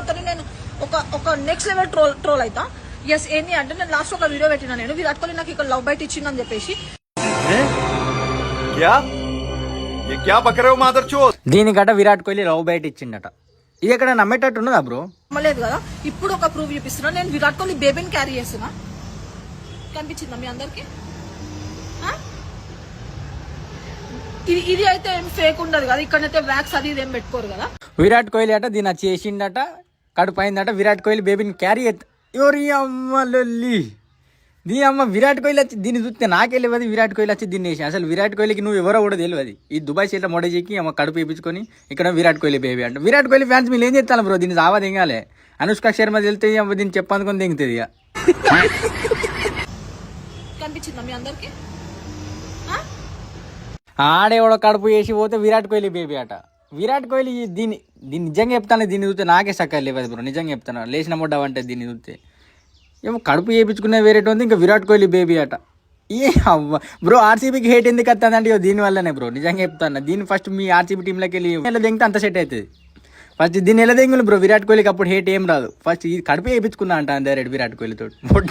తర్వాత నేను ఒక నెక్స్ట్ లెవెల్ ట్రోల్ అవుతా. ఎస్ ఏంటి అంటే నేను లాస్ట్ ఒక వీడియో పెట్టినా, నేను విరాట్ కోహ్లీ నాకు ఇక్కడ లవ్ బైట్ ఇచ్చిందని చెప్పేసి. దీనికట విరాట్ కోహ్లీ లవ్ బైట్ ఇచ్చిండట. ఇది ఎక్కడ నమ్మేటట్టు ఉన్నదా బ్రో? నమ్మలేదు కదా. ఇప్పుడు ఒక ప్రూఫ్ చూపిస్తున్నా. నేను విరాట్ కోహ్లీ బేబీని క్యారీ చేస్తున్నా. కనిపించిందా మీ అందరికి? ఇది అయితే ఏం ఫేక్ ఉండదు కదా. ఇక్కడైతే వ్యాక్స్ అది ఇదేం పెట్టుకోరు కదా. విరాట్ కోహ్లీ అట దీని చేసిండట, కడుపు అయిందట. విరాట్ కోహ్లీ బేబీని క్యారీ ఎవరి అమ్మ లొల్లి. దీని అమ్మ విరాట్ కోహ్లీ వచ్చి దీన్ని చూస్తే నాకే తెలియదు. విరాట్ కోహ్లీ వచ్చి దీన్ని వేసి అసలు విరాట్ కోహ్లీకి నువ్వు ఎవరో కూడా తెలియదు. ఈ దుబాయ్ సీట్ల మొడజీకి అమ్మ కడుపు వేయించుకొని ఇక్కడ విరాట్ కోహ్లీ బేబీ అంట. విరాట్ కోహ్లీ ఫ్యాన్స్ మీరు ఏం చేస్తాను బ్రో? దీన్ని దావా దిగాలి. అనుష్క శర్మ వెళ్తే దీన్ని చెప్పనుకొని దిగుతుంది. ఇక కనిపించిందా మీ అందరికి? ఆడేవాడో కడుపు వేసి పోతే విరాట్ కోహ్లీ బేబీ అట. విరాట్ కోహ్లీ దీన్ని నిజంగా చెప్తాను. దీన్ని చూస్తే నాకే సక్కర్ లేవదు బ్రో. నిజంగా చెప్తాను. లేచిన మొడ్డావంటే దీన్ని చూస్తే ఏమో కడుపు వేయించుకునే వేరేటి ఉంది. ఇంకా విరాట్ కోహ్లీ బేబీ అట. ఏ అవ్వ బ్రో, ఆర్సీబీకి హేట్ ఎందుకు వస్తుందంటే దీనివల్లనే బ్రో. నిజంగా చెప్తాను. దీన్ని ఫస్ట్ మీ ఆర్సీబీ టీంలోకి వెళ్ళి ఎలా దిగితే అంత సెట్ అవుతుంది. ఫస్ట్ దీన్ని ఎలా దిగులు బ్రో. విరాట్ కోహ్లీకి అప్పుడు హేట్ ఏం రాదు. ఫస్ట్ ఈ కడుపు వేయించుకున్నా అంట డైరెక్ట్ విరాట్ కోహ్లీతో మొట్ట.